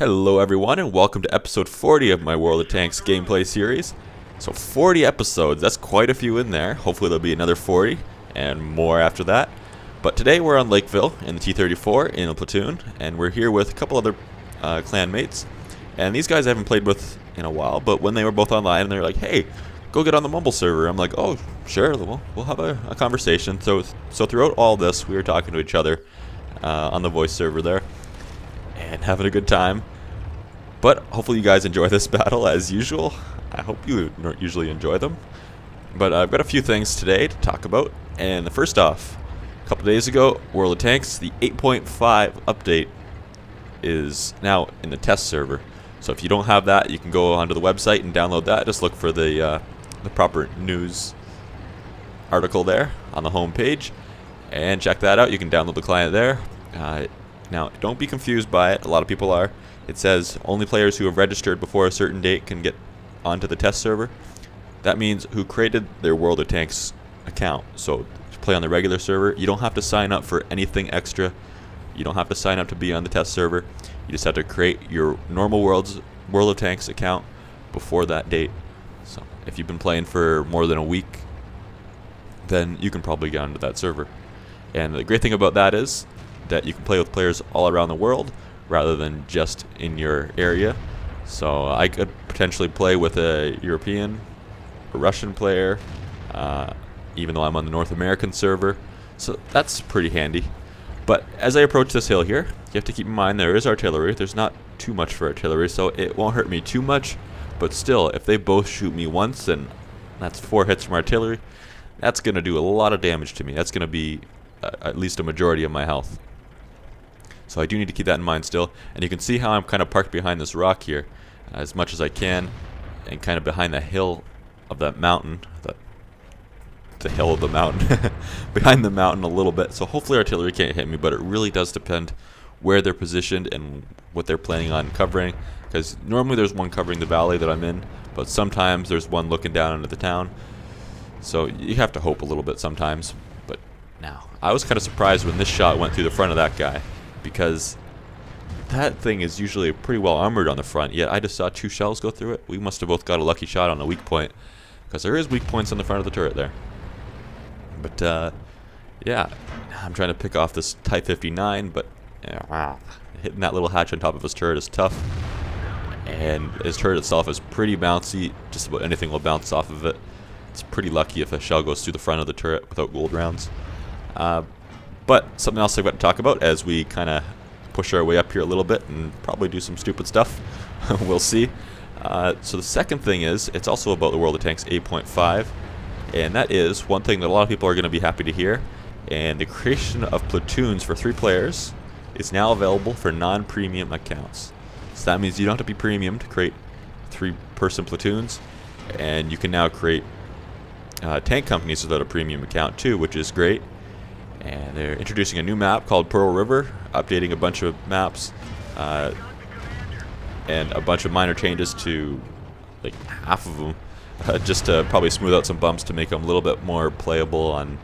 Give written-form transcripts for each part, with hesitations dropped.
Hello everyone and welcome to episode 40 of my World of Tanks gameplay series. So 40 episodes, that's quite a few in there. Hopefully there'll be another 40 and more after that. But today we're on Lakeville in the T34 in a platoon, and we're here with a couple other clan mates. And these guys I haven't played with in a while, but when they were both online and they're like, hey, go get on the Mumble server. I'm like, oh, sure, we'll have a conversation. So throughout all this, we were talking to each other on the voice server there and having a good time. But hopefully you guys enjoy this battle as usual. I hope you usually enjoy them. But I've got a few things today to talk about. And the first off, a couple days ago, World of Tanks, the 8.5 update is now in the test server. So if you don't have that, you can go onto the website and download that. Just look for the proper news article there on the home page and check that out. You can download the client there. Now, don't be confused by it. A lot of people are. It says only players who have registered before a certain date can get onto the test server. That means who created their World of Tanks account. So to play on the regular server, you don't have to sign up for anything extra. You don't have to sign up to be on the test server. You just have to create your normal World of Tanks account before that date. So if you've been playing for more than a week, then you can probably get onto that server. And the great thing about that is that you can play with players all around the world rather than just in your area. So I could potentially play with a European, a Russian player, even though I'm on the North American server. So that's pretty handy. But as I approach this hill here, you have to keep in mind there is artillery. There's not too much for artillery, so it won't hurt me too much. But still, if they both shoot me once, then that's 4 hits from artillery. That's going to do a lot of damage to me. That's going to be at least a majority of my health. So I do need to keep that in mind still. And you can see how I'm kind of parked behind this rock here as much as I can, and kind of behind the hill of that mountain. The hill of the mountain. Behind the mountain a little bit. So hopefully artillery can't hit me, but it really does depend where they're positioned and what they're planning on covering. Because normally there's one covering the valley that I'm in, but sometimes there's one looking down into the town. So you have to hope a little bit sometimes. But now, I was kind of surprised when this shot went through the front of that guy, because that thing is usually pretty well armored on the front, yet I just saw 2 shells go through it. We must have both got a lucky shot on a weak point, because there is weak points on the front of the turret there. But yeah, I'm trying to pick off this Type 59, but hitting that little hatch on top of his turret is tough. And his turret itself is pretty bouncy. Just about anything will bounce off of it. It's pretty lucky if a shell goes through the front of the turret without gold rounds. But something else I've got to talk about as we kind of push our way up here a little bit and probably do some stupid stuff. We'll see. So the second thing is, it's also about the World of Tanks 8.5. And that is one thing that a lot of people are going to be happy to hear. And the creation of platoons for 3 players is now available for non-premium accounts. So that means you don't have to be premium to create 3-person platoons. And you can now create tank companies without a premium account too, which is great. And they're introducing a new map called Pearl River, updating a bunch of maps, and a bunch of minor changes to like half of them, just to probably smooth out some bumps to make them a little bit more playable on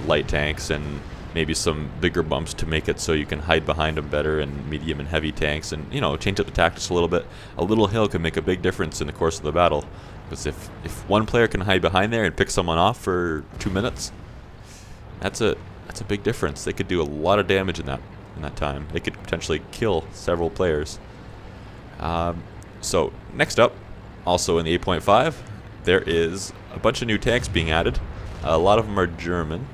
light tanks, and maybe some bigger bumps to make it so you can hide behind them better in medium and heavy tanks, and change up the tactics a little bit. A little hill can make a big difference in the course of the battle, because if one player can hide behind there and pick someone off for 2 minutes, that's a big difference. They could do a lot of damage in that time. They could potentially kill several players. So next up, also in the 8.5, there is a bunch of new tanks being added. A lot of them are German.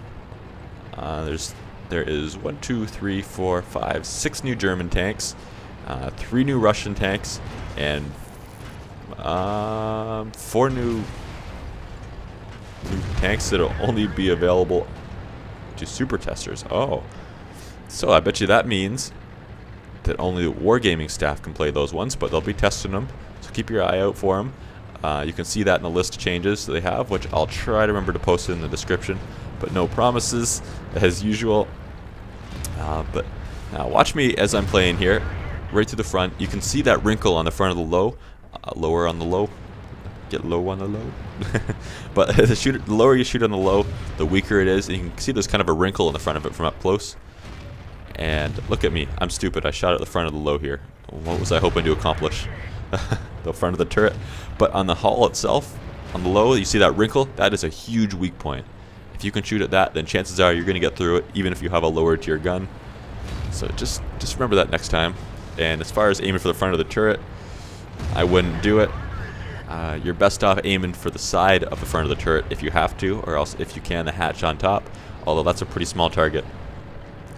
There is 1, 2, 3, 4, 5, 6 new German tanks, 3 new Russian tanks, and 4 new tanks that'll only be available to super testers. Oh, so I bet you that means that only the wargaming staff can play those ones, but they'll be testing them, so keep your eye out for them. You can see that in the list of changes that they have, which I'll try to remember to post it in the description, but no promises as usual. But now watch me as I'm playing here, right to the front. You can see that wrinkle on the front of the low, lower on the low. Get low on the low. But the lower you shoot on the low, the weaker it is. And you can see there's kind of a wrinkle in the front of it from up close. And look at me, I'm stupid. I shot at the front of the low here. what was I hoping to accomplish? The front of the turret. But on the hull itself, on the low, you see that wrinkle? That is a huge weak point. If you can shoot at that, then chances are you're going to get through it, even if you have a lower tier gun. So just remember that next time. And as far as aiming for the front of the turret, I wouldn't do it. You're best off aiming for the side of the front of the turret if you have to, or else if you can, the hatch on top. Although that's a pretty small target.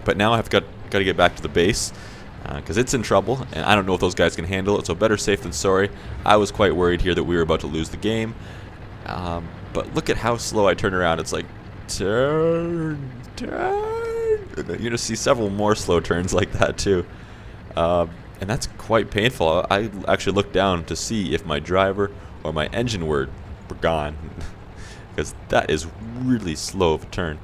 But now I've got to get back to the base, because it's in trouble, and I don't know if those guys can handle it, so better safe than sorry. I was quite worried here that we were about to lose the game. But look at how slow I turn around. It's like, turn. You're going to see several more slow turns like that too. And that's quite painful. I actually looked down to see if my driver or my engine were gone, because that is really slow of a turn.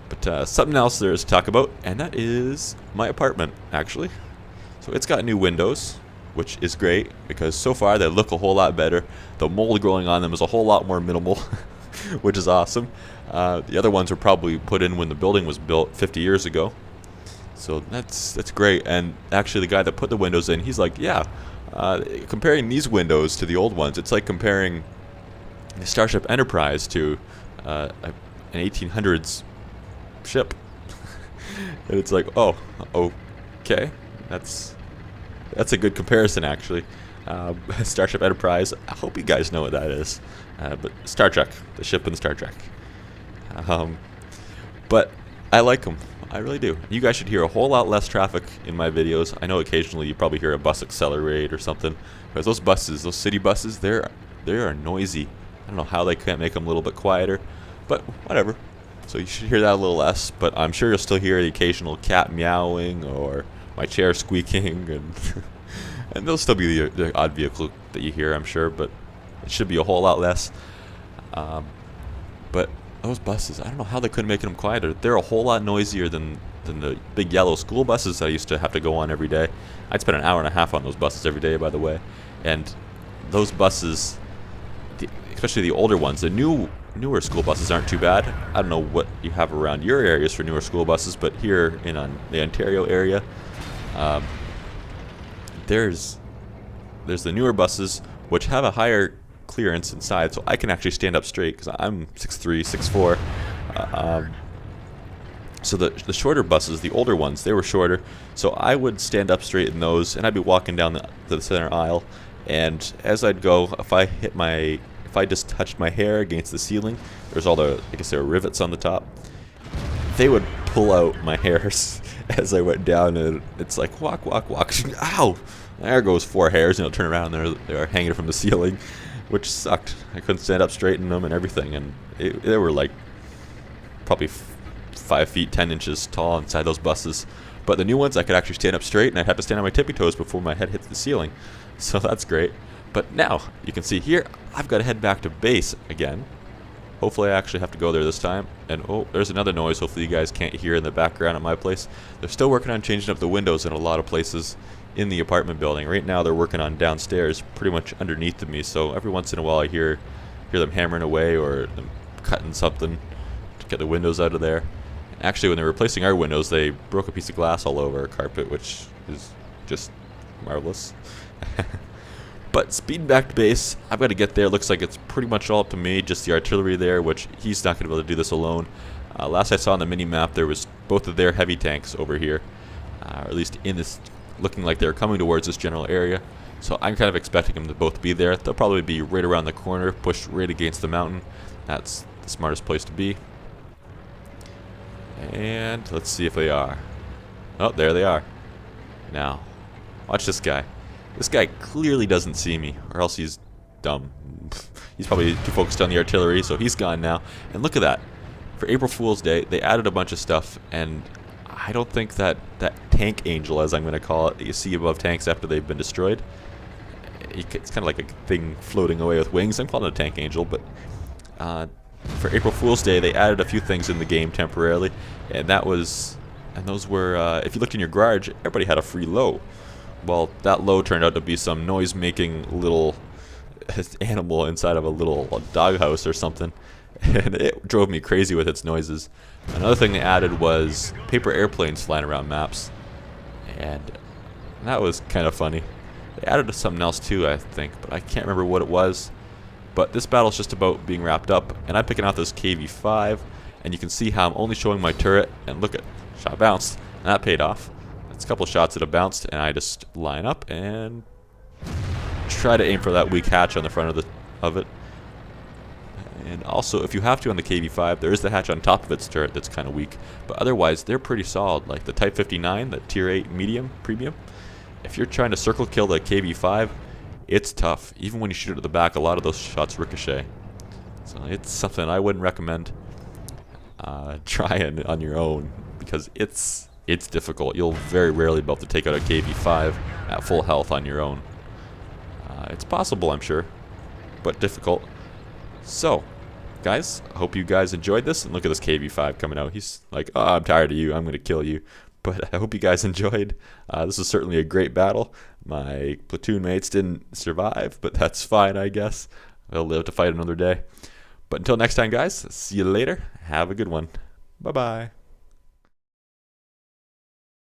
But something else there is to talk about, and that is my apartment, actually. So it's got new windows, which is great, because so far they look a whole lot better. The mold growing on them is a whole lot more minimal, which is awesome. The other ones were probably put in when the building was built 50 years ago. So that's great. And actually the guy that put the windows in, he's like, yeah, comparing these windows to the old ones, it's like comparing the Starship Enterprise to an 1800s ship. And it's like, oh, okay, that's a good comparison, actually. Starship Enterprise, I hope you guys know what that is. But Star Trek, the ship in Star Trek. But I like them. I really do. You guys should hear a whole lot less traffic in my videos. I know occasionally you probably hear a bus accelerate or something, because those buses, those city buses, they are noisy. I don't know how they can't make them a little bit quieter, but whatever. So you should hear that a little less, but I'm sure you'll still hear the occasional cat meowing or my chair squeaking, and and there'll still be the odd vehicle that you hear, I'm sure, but it should be a whole lot less. But those buses, I don't know how they couldn't make them quieter. They're a whole lot noisier than the big yellow school buses I used to have to go on every day. I'd spend an hour and a half on those buses every day, by the way. And those buses, especially the older ones, the newer school buses aren't too bad. I don't know what you have around your areas for newer school buses, but here in the Ontario area, there's the newer buses, which have a higher clearance inside, so I can actually stand up straight because I'm 6'3", 6'4". So the shorter buses, the older ones, they were shorter, so I would stand up straight in those, and I'd be walking down the center aisle, and as I'd go, if I just touched my hair against the ceiling, there's all the, I guess there were rivets on the top, they would pull out my hairs as I went down, and it's like, walk, ow! There goes 4 hairs, and it'll turn around, and they're hanging from the ceiling, which sucked. I couldn't stand up straight in them and everything, and they were like probably 5 feet 10 inches tall inside those buses. But the new ones, I could actually stand up straight, and I'd have to stand on my tippy toes before my head hits the ceiling. So that's great. But now, you can see here, I've got to head back to base again. Hopefully I actually have to go there this time. And oh, there's another noise hopefully you guys can't hear in the background at my place. They're still working on changing up the windows in a lot of places in the apartment building. Right now they're working on downstairs, pretty much underneath of me, so every once in a while I hear them hammering away or them cutting something to get the windows out of there. Actually, when they were replacing our windows, they broke a piece of glass all over our carpet, which is just marvelous. But speeding back to base, I've got to get there. Looks like it's pretty much all up to me, just the artillery there, which he's not going to be able to do this alone. Last I saw on the mini-map, there was both of their heavy tanks over here, or at least in this, looking like they're coming towards this general area. So I'm kind of expecting them to both be there. They'll probably be right around the corner, pushed right against the mountain. That's the smartest place to be. And let's see if they are. Oh, there they are. Now, watch this guy. This guy clearly doesn't see me, or else he's dumb. He's probably too focused on the artillery, so he's gone now. And look at that. For April Fool's Day, they added a bunch of stuff, and I don't think that tank angel, as I'm going to call it, that you see above tanks after they've been destroyed, it's kind of like a thing floating away with wings. I'm calling it a tank angel, but for April Fool's Day, they added a few things in the game temporarily, and those were, if you looked in your garage, everybody had a free low. Well, that low turned out to be some noise-making little animal inside of a little doghouse or something, and it drove me crazy with its noises. Another thing they added was paper airplanes flying around maps, and And that was kind of funny. They added something else too, I think, but I can't remember what it was. But this battle's just about being wrapped up, and I'm picking out this KV5, and you can see how I'm only showing my turret, and look at, shot bounced, and that paid off. That's a couple shots that have bounced, and I just line up and try to aim for that weak hatch on the front of it. And also, if you have to on the KV5, there is the hatch on top of its turret that's kind of weak, but otherwise they're pretty solid. Like the Type 59, the Tier 8 medium premium, if you're trying to circle kill the KV5, it's tough. Even when you shoot it at the back, a lot of those shots ricochet. So it's something I wouldn't recommend trying on your own, because it's difficult. You'll very rarely be able to take out a KV5 at full health on your own. It's possible, I'm sure, but difficult. So, guys, I hope you guys enjoyed this. And look at this KV5 coming out. He's like, oh, I'm tired of you. I'm going to kill you. But I hope you guys enjoyed. This was certainly a great battle. My platoon mates didn't survive, but that's fine, I guess. They'll live to fight another day. But until next time, guys, see you later. Have a good one. Bye-bye.